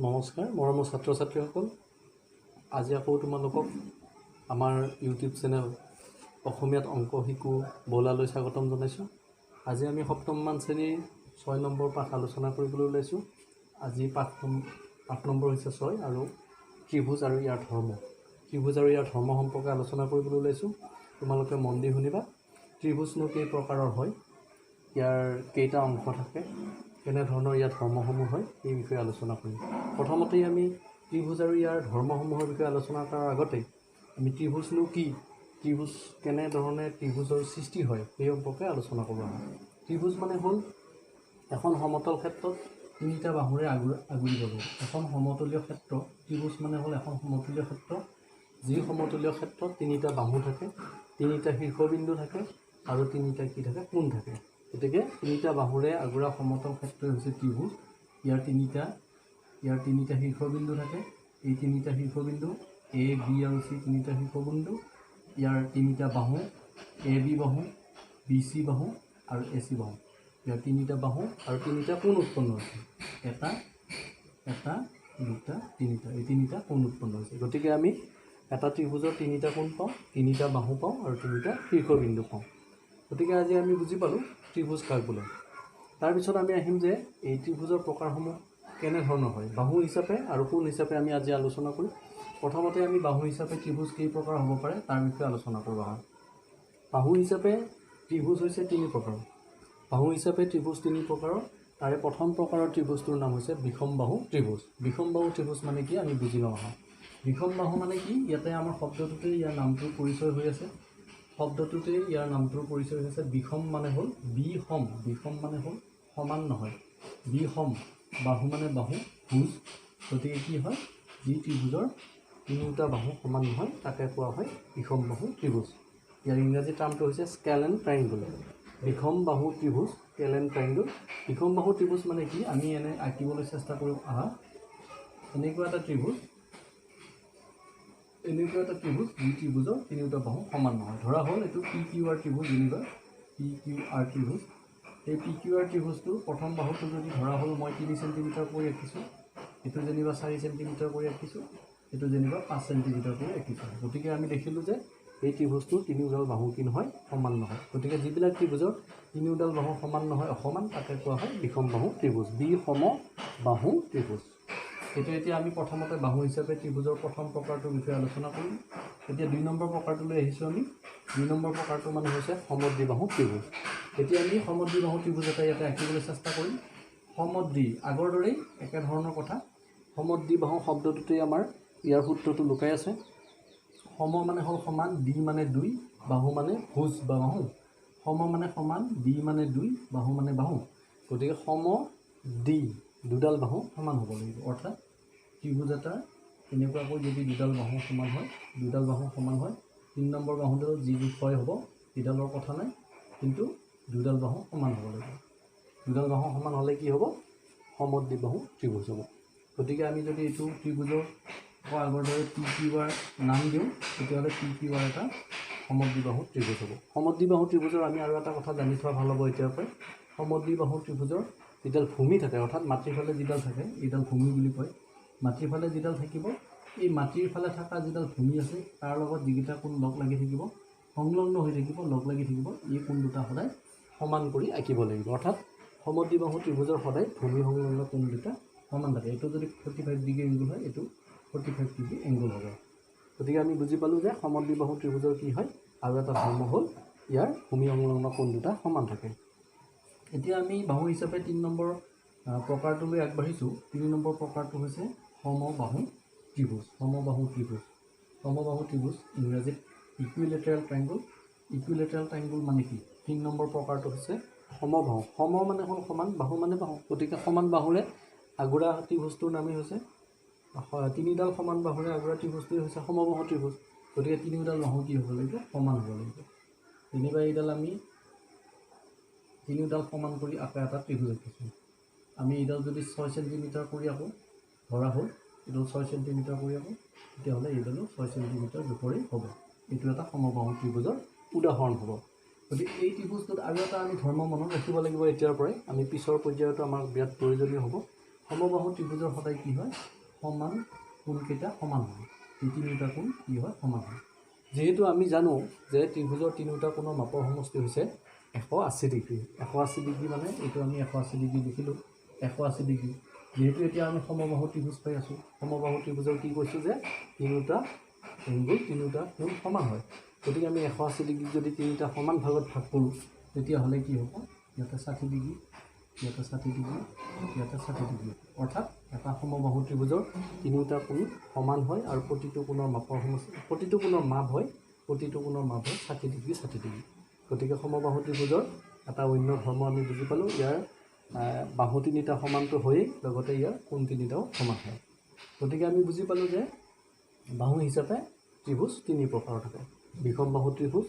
নমস্কাৰ মৰমৰ ছাত্ৰ ছাত্ৰীসকল আজি আকৌ তোমালোকক আমাৰ ইউটিউব চেনেল অসমীয়াত অংক শিকো বলালৈ স্বাগতম জনাইছোঁ। আজি আমি সপ্তমমান শ্ৰেণীৰ 6 নম্বৰ পাঠ আলোচনা কৰিবলৈ ওলাইছোঁ। আজি পাঠ নম্বৰ হৈছে 6 আৰু ত্ৰিভুজ আৰু ইয়াৰ ধৰ্ম। ত্ৰিভুজ আৰু ইয়াৰ ধৰ্ম সম্পৰ্কে আলোচনা কৰিবলৈ ওলাইছোঁ। তোমালোকে মন দি শুনিবা। ত্ৰিভুজনো কেই প্ৰকাৰৰ হয়, ইয়াৰ কেইটা অংশ থাকে, কেনেধৰণৰ ইয়াৰ ধৰ্মসমূহ হয়, এই বিষয়ে আলোচনা কৰিম। প্ৰথমতেই আমি ত্ৰিভুজ আৰু ইয়াৰ ধৰ্মসমূহৰ বিষয়ে আলোচনা কৰাৰ আগতে আমি ত্ৰিভুজনো কি, ত্ৰিভুজ কেনেধৰণে ত্ৰিভুজৰ সৃষ্টি হয় সেই সম্পৰ্কে আলোচনা কৰা হয়। ত্ৰিভুজ মানে হ'ল এখন সমতল ক্ষেত্ৰত তিনিটা বাহুৰে আগুৰি যাব। এখন সমতলীয় ক্ষেত্ৰ, ত্ৰিভুজ মানে হ'ল এখন সমতলীয় ক্ষেত্ৰ, যি সমতলীয় ক্ষেত্ৰত তিনিটা বাহু থাকে, তিনিটা শীৰ্ষবিন্দু থাকে আৰু তিনিটা কি থাকে, কোণ থাকে। গতিকে তিনিটা বাহুৰে আগুৰা সমতল ক্ষেত্ৰই হৈছে ত্ৰিভুজ। ইয়াৰ তিনিটা শীৰ্ষবিন্দু থাকে। এই তিনিটা শীৰ্ষবিন্দু এ, বি আৰু চি তিনিটা শীৰ্ষবিন্দু। ইয়াৰ তিনিটা বাহু এ বি বাহু, বি চি বাহু আৰু এ চি বাহু। ইয়াৰ তিনিটা বাহু আৰু তিনিটা কোণ উৎপন্ন হৈছে। এটা, দুটা, তিনিটা, এই তিনিটা কোণ উৎপন্ন হৈছে। গতিকে আমি এটা ত্ৰিভুজৰ তিনিটা কোণ পাওঁ, তিনিটা বাহু পাওঁ আৰু তিনিটা শীৰ্ষবিন্দু পাওঁ। গতিকে আজি আমি বুজি পালোঁ ত্ৰিভুজ কাক বোলে। তাৰপিছত আমি আহিম যে এই ত্ৰিভুজৰ প্ৰকাৰসমূহ কেনেধৰণৰ হয়, বাহু হিচাপে আৰু কোণ হিচাপে আমি আজি আলোচনা কৰিম। প্ৰথমতে আমি বাহু হিচাপে ত্ৰিভুজ কেই প্ৰকাৰ হ'ব পাৰে তাৰ বিষয়ে আলোচনা কৰা হয়। বাহু হিচাপে ত্ৰিভুজ হৈছে তিনি প্ৰকাৰৰ। বাহু হিচাপে ত্ৰিভুজ তিনি প্ৰকাৰৰ। তাৰে প্ৰথম প্ৰকাৰৰ ত্ৰিভুজটোৰ নাম হৈছে বিষম বাহু ত্ৰিভুজ। বিষম বাহু ত্ৰিভুজ মানে কি আমি বুজি লওঁ আহা। বিষম বাহু মানে কি, ইয়াতে আমাৰ শব্দটোতে ইয়াৰ নামটোৰ পৰিচয় হৈ আছে। শব্দটোতে ইয়াৰ নামটোৰ পৰিচয় হৈছে। বিষম মানে হ'ল বিষম, বিষম মানে হ'ল সমান নহয়, বিষম। বাহু মানে বাহু, ভুজ। গতিকে কি হয়, যি ত্ৰিভুজৰ তিনিওটা বাহু সমান নহয় তাকে কোৱা হয় বিষম বাহু ত্ৰিভুজ। ইয়াৰ ইংৰাজী টাৰ্মটো হৈছে স্কেল এণ্ড ট্ৰাইংগল। বিষম বাহু ত্ৰিভুজ, স্কেল এণ্ড ট্ৰাইংগল। বিষম বাহু ত্ৰিভুজ মানে কি, আমি এনে আঁকিবলৈ চেষ্টা কৰিম আহা। এনেকুৱা এটা ত্ৰিভুজ যি ত্ৰিভুজৰ তিনিওটা বাহু সমান নহয়। ধৰা হ'ল এইটো পি কিউ আৰ ত্ৰিভুজ, যেনিবা পি কিউ আৰ ত্ৰিভুজ। এই পি কিউ আৰ ত্ৰিভুজটোৰ প্ৰথম বাহুটো যদি ধৰা হ'ল মই 3 চেণ্টিমিটাৰ কৰি ৰাখিছোঁ, এইটো যেনিবা 4 চেণ্টিমিটাৰ কৰি ৰাখিছোঁ, এইটো যেনিবা 5 চেণ্টিমিটাৰ কৰি ৰাখিছোঁ। গতিকে আমি দেখিলোঁ যে এই ত্ৰিভুজটোৰ তিনিওডাল বাহু কি নহয়, সমান নহয়। গতিকে যিবিলাক ত্ৰিভুজৰ তিনিওডাল বাহু সমান নহয়, অসমান, তাকে কোৱা হয় বিষম বাহু ত্ৰিভুজ, বিষম বাহু ত্ৰিভুজ। সেইটো এতিয়া আমি প্ৰথমতে বাহু হিচাপে ত্ৰিভুজৰ প্ৰথম প্ৰকাৰটোৰ বিষয়ে আলোচনা কৰিম। এতিয়া 2 নম্বৰ প্ৰকাৰটোলৈ আহিছোঁ আমি। 2 নম্বৰ প্ৰকাৰটো মানে হৈছে সমদ্বিবাহু ত্ৰিভুজ। এতিয়া আমি সমদ্বিবাহু ত্ৰিভুজ এটা ইয়াতে আঁকিবলৈ চেষ্টা কৰিম। সমদ্বি আগৰ দৰেই একেধৰণৰ কথা। সমদ্বিবাহু শব্দটোতেই আমাৰ ইয়াৰ সূত্ৰটো লুকাই আছে। সম মানে হ'ল সমান, দ্বি মানে 2, বাহু মানে ভুজ বা বাহু। সম মানে সমান, দ্বি মানে 2, বাহু মানে বাহু। গতিকে সম দ্বি দুডাল বাহু সমান হ'ব লাগিব। অৰ্থাৎ ত্ৰিভুজ এটাৰ এনেকুৱাকৈ যদি দুডাল বাহু সমান হয়, 3 নম্বৰ বাহুডাল যি জোখৰ হ'ব সেইডালৰ কথা নাই, কিন্তু দুডাল বাহু সমান হ'ব লাগিব। দুডাল বাহু সমান হ'লে কি হ'ব, সমদ্বিবাহু ত্ৰিভুজ হ'ব। গতিকে আমি যদি এইটো ত্ৰিভুজৰ আগৰ দৰে পি কিউ আৰ নাম দিওঁ, তেতিয়াহ'লে পি কিউ আৰ এটা সমদ্বিবাহু ত্ৰিভুজ হ'ব। সমদ্বিবাহু ত্ৰিভুজৰ আমি আৰু এটা কথা জানি থোৱা ভাল হ'ব এতিয়াৰ পৰাই। সমদ্বিবাহু ত্ৰিভুজৰ যিডাল ভূমি থাকে, অৰ্থাৎ মাটিৰ ফালে যিডাল থাকে এইডাল ভূমি বুলি কয়। মাটিৰ ফালে যিডাল থাকিব, এই মাটিৰ ফালে থকা যিডাল ভূমি আছে তাৰ লগত যিকেইটা কোণ লগ লাগি থাকিব, সংলগ্ন হৈ থাকিব, লগ লাগি থাকিব, এই কোণ দুটা সদায় সমান কৰি আঁকিব লাগিব। অৰ্থাৎ সমদ্বিবাহু ত্ৰিভুজৰ সদায় ভূমি সংলগ্ন কোণ দুটা সমান থাকে। এইটো যদি 45 ডিগ্ৰী এংগল হয়, এইটো 45 ডিগ্ৰী এংগল হ'ব। গতিকে আমি বুজি পালোঁ যে সমদ্বিবাহু ত্ৰিভুজৰ কি হয়, আৰু এটা ধৰ্ম হ'ল ইয়াৰ ভূমি সংলগ্ন কোণ দুটা সমান থাকে। এতিয়া আমি বাহু হিচাপে 3 নম্বৰ প্ৰকাৰটোলৈ আগবাঢ়িছোঁ। 3 নম্বৰ প্ৰকাৰটো হৈছে সমবাহু ত্ৰিভুজ। সমবাহু ত্ৰিভুজ, সমবাহু ত্ৰিভুজ ইংৰাজীত ইকুইলেটাৰেল ট্ৰাইংগল। ইকুইলেটাৰেল ট্ৰাইংগল মানে কি, 3 নম্বৰ প্ৰকাৰটো হৈছে সমবাহু। সম মানে হ'ল সমান, বাহু মানে বাহু। গতিকে সমান বাহুৰে আগুৰা ত্ৰিভুজটোৰ নামেই হৈছে, তিনিডাল সমান বাহুৰে আগুৰা ত্ৰিভুজটোৱে হৈছে সমবাহু ত্ৰিভুজ। গতিকে তিনিওডাল বাহু কি হ'ব লাগিব, সমান হ'ব লাগিব। যেনিবা এইডাল আমি তিনিওডাল সমান কৰি আকৌ এটা ত্ৰিভুজ আঁকিছোঁ। আমি এইডাল যদি 6 চেণ্টিমিটাৰ কৰি আঁকো, ধৰা হ'ল এইডাল 6 চেণ্টিমিটাৰ কৰি আঁকো, তেতিয়াহ'লে এইডালো 6 চেণ্টিমিটাৰ জোখৰেই হ'ব। এইটো এটা সমবাহু ত্ৰিভুজৰ উদাহৰণ হ'ব। গতিকে এই ত্ৰিভুজটোত আৰু এটা আমি ধৰ্ম মনত ৰাখিব লাগিব এতিয়াৰ পৰাই, আমি পিছৰ পৰ্যায়তো আমাৰ বিৰাট প্ৰয়োজনীয় হ'ব। সমবাহু ত্ৰিভুজৰ সদায় কি হয় সমান কোণকেইটা সমান হয় এই তিনিটা কোণ কি হয় সমান হয় যেহেতু আমি জানো যে ত্ৰিভুজৰ তিনিটা কোণৰ মাপৰ সমষ্টি হৈছে 180 ডিগ্ৰী 180 ডিগ্ৰী মানে এইটো আমি 180 ডিগ্ৰী লিখিলোঁ 180 ডিগ্ৰী যেহেতু এতিয়া আমি সমবাহু ত্ৰিভুজ পাই আছোঁ সমবাহু ত্ৰিভুজৰ কি কৈছোঁ যে তিনিটা এংগুল তিনিটা কোণ সমান হয় গতিকে আমি 180 ডিগ্ৰী যদি তিনিটা সমান ভাগত ভাগ কৰোঁ তেতিয়াহ'লে কি হ'ব ইয়াতে 60 ডিগ্ৰী ইয়াতে 60 ডিগ্ৰী ইয়াতে 60 ডিগ্ৰী অৰ্থাৎ এটা সমবাহু ত্ৰিভুজৰ তিনিটা কোণ সমান হয় আৰু প্ৰতিটো কোণৰ মাপৰ সমষ্টি প্ৰতিটো কোণৰ মাপ হয় 60 ডিগ্ৰী 60 ডিগ্ৰী গতিকে সমবাহু ত্ৰিভুজৰ এটা অন্য ধৰ্ম আমি বুজি পালোঁ ইয়াৰ বাহু তিনিটা সমানটো হয়েই লগতে ইয়াৰ কোণ তিনিটাও সমান হয় গতিকে আমি বুজি পালোঁ যে বাহু হিচাপে ত্ৰিভুজ তিনি প্ৰকাৰৰ থাকে বিষম বাহু ত্ৰিভুজ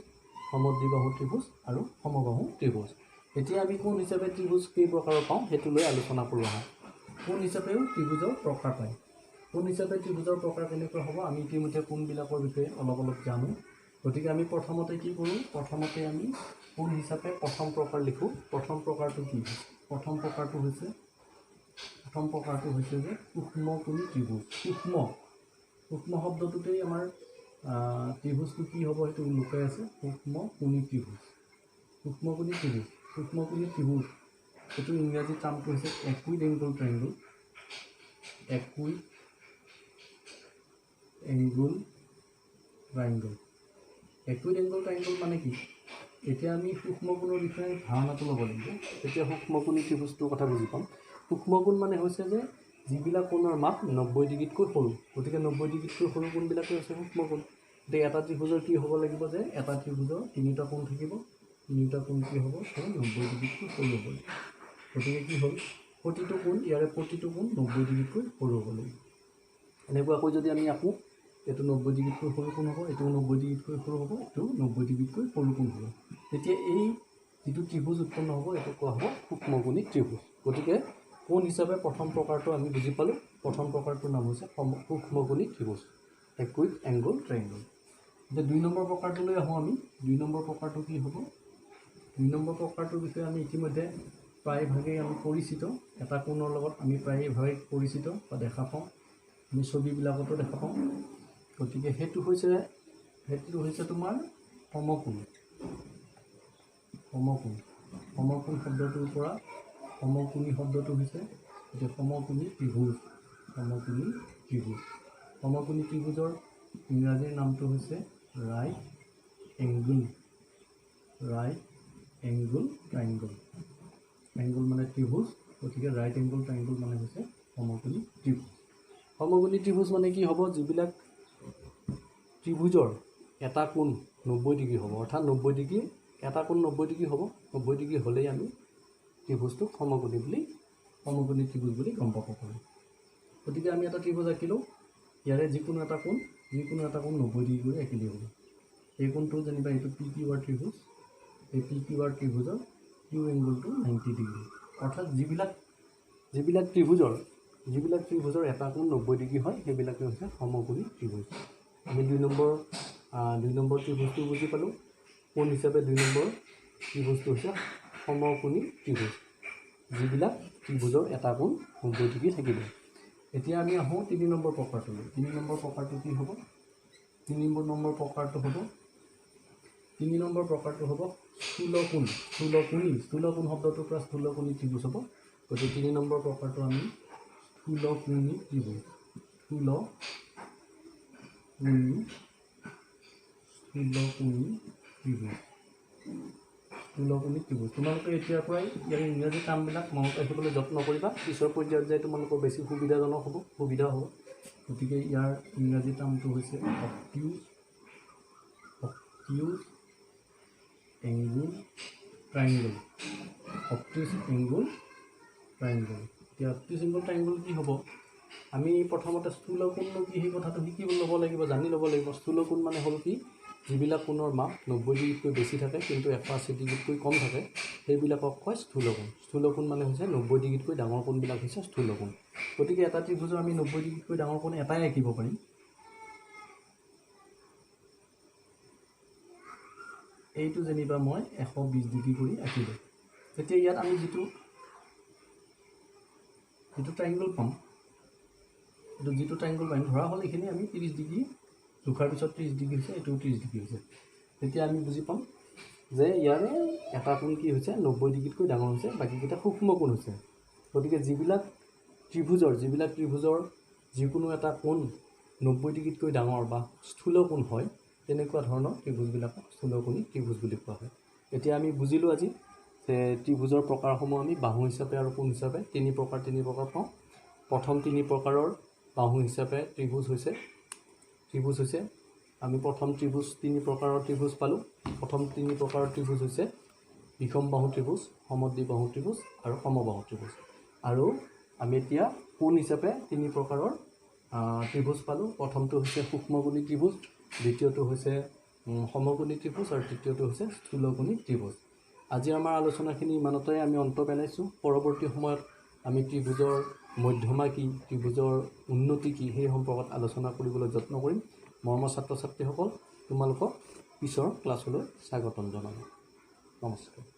সমদ্বিবাহু ত্ৰিভুজ আৰু সমবাহু ত্ৰিভুজ এতিয়া আমি কোণ হিচাপে ত্ৰিভুজ কেই প্ৰকাৰৰ পাওঁ সেইটো লৈ আলোচনা কৰোঁ আহা কোণ হিচাপেও ত্ৰিভুজৰ প্ৰকাৰ পায় কোণ হিচাপে ত্ৰিভুজৰ প্ৰকাৰ কেনেকুৱা হ'ব আমি ইতিমধ্যে কোণবিলাকৰ বিষয়ে অলপ জানো গতিকে আমি প্ৰথমতে কি কৰোঁ প্ৰথমতে আমি কোণ হিচাপে প্ৰথম প্ৰকাৰ লিখোঁ প্ৰথম প্ৰকাৰটো কি প্ৰথম প্ৰকাৰটো হৈছে যে সূক্ষ্ম কোণী ত্ৰিভুজ সূক্ষ্ম শব্দটোতেই আমাৰ ত্ৰিভুজটো কি হ'ব সেইটো লুকাই আছে সূক্ষ্ম কোণী ত্ৰিভুজ এইটো ইংৰাজী টাৰ্মটো হৈছে একুইড এংগল ট্ৰাইংগল একুইড এংগল ট্ৰাইংগল মানে কি এতিয়া আমি সূক্ষ্ম কোণৰ বিষয়ে ধাৰণাটো ল'ব লাগিব তেতিয়া সূক্ষ্ম কোণী ত্ৰিভুজটোৰ কথা বুজি পাম সূক্ষ্ম কোণ মানে হৈছে যে যিবিলাক কোণৰ মাপ 90 ডিগ্ৰীতকৈ সৰু গতিকে 90 ডিগ্ৰীতকৈ সৰু কোণবিলাকে হৈছে সূক্ষ্ম কোণ গতিকে এটা ত্ৰিভুজৰ কি হ'ব লাগিব যে এটা ত্ৰিভুজৰ তিনিটা কোণ থাকিব তিনিটা কোণ কি হ'ব 90 ডিগ্ৰীতকৈ সৰু হ'ব লাগিব গতিকে কি হ'ল প্ৰতিটো কোণ 90 ডিগ্ৰীতকৈ সৰু হ'ব লাগিব এনেকুৱাকৈ যদি আমি আকোঁ এইটো 90 ডিগ্ৰীতকৈ সৰু কোণ হ'ব এইটো 90 ডিগ্ৰীতকৈ সৰু হ'ব এইটো 90 ডিগ্ৰীতকৈ সৰু কোণ হ'ব তেতিয়া এই যিটো ত্ৰিভুজ উৎপন্ন হ'ব এইটো কোৱা হ'ব সূক্ষ্ম কোণী ত্ৰিভুজ গতিকে কোণ হিচাপে প্ৰথম প্ৰকাৰটো আমি বুজি পালোঁ প্ৰথম প্ৰকাৰটোৰ নাম হৈছে সূক্ষ্ম কোণী ত্ৰিভুজ একুইড এংগল ট্ৰাইংগল এতিয়া 2 নম্বৰ প্ৰকাৰটোলৈ আহোঁ আমি 2 নম্বৰ প্ৰকাৰটো কি হ'ব 2 নম্বৰ প্ৰকাৰটোৰ বিষয়ে আমি ইতিমধ্যে প্ৰায়ভাগেই আমি পৰিচিত এটা কোণৰ লগত আমি প্ৰায়ভাগে পৰিচিত বা দেখা পাওঁ আমি ছবিবিলাকতো দেখা পাওঁ গতিকে সেইটো হৈছে তোমাৰ সমকোণ শব্দটোৰ পৰা সমকোণী শব্দটো হৈছে যে সমকোণী ত্ৰিভুজ সমকোণী ত্ৰিভুজৰ ইংৰাজীৰ নামটো হৈছে ৰাইট এংগুল ট্ৰাইংগল এংগুল মানে ত্ৰিভুজ গতিকে ৰাইট এংগুল ট্ৰাইংগল মানে হৈছে সমকোণী ত্ৰিভুজ মানে কি হ'ব যিবিলাক ত্ৰিভুজৰ এটা কোণ 90 ডিগ্ৰী হ'ব অৰ্থাৎ 90 ডিগ্ৰী এটা কোণ 90 ডিগ্ৰী হ'ব 90 ডিগ্ৰী হ'লেই আমি ত্ৰিভুজটো সমকোণী ত্ৰিভুজ বুলি গম পাব পাৰোঁ গতিকে আমি এটা ত্ৰিভুজ আঁকিলোঁ ইয়াৰে যিকোনো এটা কোণ 90 ডিগ্ৰী কৰি আঁকিলেই হ'ব এই কোণটো যেনিবা এইটো PQR ত্ৰিভুজ এই PQR ত্ৰিভুজৰ কিউ এংগুলটো 90 ডিগ্ৰী অৰ্থাৎ যিবিলাক ত্ৰিভুজৰ এটা কোণ 90 ডিগ্ৰী হয় সেইবিলাকে হৈছে সমকোণী ত্ৰিভুজ আমি 2 নম্বৰ ত্ৰিভুজটো বুজি পালোঁ কোণ হিচাপে 2 নম্বৰ ত্ৰিভুজটো হৈছে সমকোণী ত্ৰিভুজ যিবিলাক ত্ৰিভুজৰ এটা কোণ 90 ডিগ্ৰী থাকিব এতিয়া আমি আহোঁ 3 নম্বৰ প্ৰকাৰটোলৈ 3 নম্বৰ প্ৰকাৰটো কি হ'ব 3 নম্বৰ প্ৰকাৰটো হ'ব স্থূলকোণী শব্দটোৰ পৰা স্থূলকোণী ত্ৰিভুজ হ'ব গতিকে 3 নম্বৰ প্ৰকাৰটো আমি স্থূলকোণী ত্ৰিভুজ তোমালোকে এতিয়াৰ পৰাই ইয়াৰ ইংৰাজী কামবিলাক মনত ৰাখিবলৈ যত্ন কৰিবা পিছৰ পৰ্যায়ত যায় তোমালোকৰ বেছি সুবিধা হ'ব গতিকে ইয়াৰ ইংৰাজী টাৰ্মটো হৈছে অবটিউজ এংগুল ট্ৰাইংগল এতিয়া অবটিউজ এংগুল ট্ৰাইংগল কি হ'ব আমি প্ৰথমতে স্থূলকোণনো কি সেই কথাটো জানি ল'ব লাগিব স্থূলকোণ মানে হ'ল কি যিবিলাক কোণৰ মাপ 90 ডিগ্ৰীতকৈ বেছি থাকে কিন্তু 180 ডিগ্ৰীতকৈ কম থাকে সেইবিলাকক কয় স্থূলকোণ মানে হৈছে 90 ডিগ্ৰীতকৈ ডাঙৰ কোণবিলাক হৈছে স্থূলকোণ গতিকে এটা ত্ৰিভুজৰ আমি 90 ডিগ্ৰীতকৈ ডাঙৰ কোণ এটাই আঁকিব পাৰিম এইটো যেনিবা মই 120 ডিগ্ৰী কৰি আঁকিলোঁ তেতিয়া ইয়াত আমি যিটো ট্ৰাইংগল পাম এইটো যিটো ট্ৰাইংগল পাম ধৰা হ'ল এইখিনি আমি 30 ডিগ্ৰী জোখাৰ পিছত 30 ডিগ্ৰী হৈছে, এইটো 30 ডিগ্ৰী হৈছে। তেতিয়া আমি বুজি পাম যে ইয়াৰে এটা কোণ কি হৈছে 90 ডিগ্ৰীতকৈ ডাঙৰ হৈছে, বাকীকেইটা সূক্ষ্ম কোণ হৈছে। গতিকে যিবিলাক ত্ৰিভুজৰ যিকোনো এটা কোণ 90 ডিগ্ৰীতকৈ ডাঙৰ বা স্থূল কোণ হয়, তেনেকুৱা ধৰণৰ ত্ৰিভুজবিলাকক স্থূলকোণী ত্ৰিভুজ বুলি কোৱা হয়। এতিয়া আমি বুজিলোঁ আজি যে ত্ৰিভুজৰ প্ৰকাৰসমূহ আমি বাহু হিচাপে আৰু কোণ হিচাপে তিনি প্ৰকাৰ পাওঁ। প্ৰথম তিনি প্ৰকাৰৰ বাহু হিচাপে ত্ৰিভুজ হৈছে আমি প্ৰথম ত্ৰিভুজ তিনি প্ৰকাৰৰ ত্ৰিভুজ পালোঁ। প্ৰথম তিনি প্ৰকাৰৰ ত্ৰিভুজ হৈছে বিষম বাহু ত্ৰিভুজ, সমদ্বিবাহু ত্ৰিভুজ আৰু সমবাহু ত্ৰিভুজ। আৰু আমি এতিয়া কোণ হিচাপে তিনি প্ৰকাৰৰ ত্ৰিভুজ পালোঁ। প্ৰথমটো হৈছে সূক্ষ্মকোণী ত্ৰিভুজ, দ্বিতীয়টো হৈছে সমকোণী ত্ৰিভুজ আৰু তৃতীয়টো হৈছে স্থূলকোণী ত্ৰিভুজ। আজি আমাৰ আলোচনাখিনি ইমানতে আমি অন্ত পেলাইছোঁ। পৰৱৰ্তী সময়ত আমি ত্ৰিভুজৰ মধ্যমা কি, ত্ৰিভুজৰ উন্নতি কি, সেই সম্পৰ্কত আলোচনা কৰিবলৈ যত্ন কৰিম। মৰমৰ ছাত্ৰ ছাত্ৰীসকল, তোমালোকক পিছৰ ক্লাছলৈ স্বাগতম জনালোঁ। নমস্কাৰ।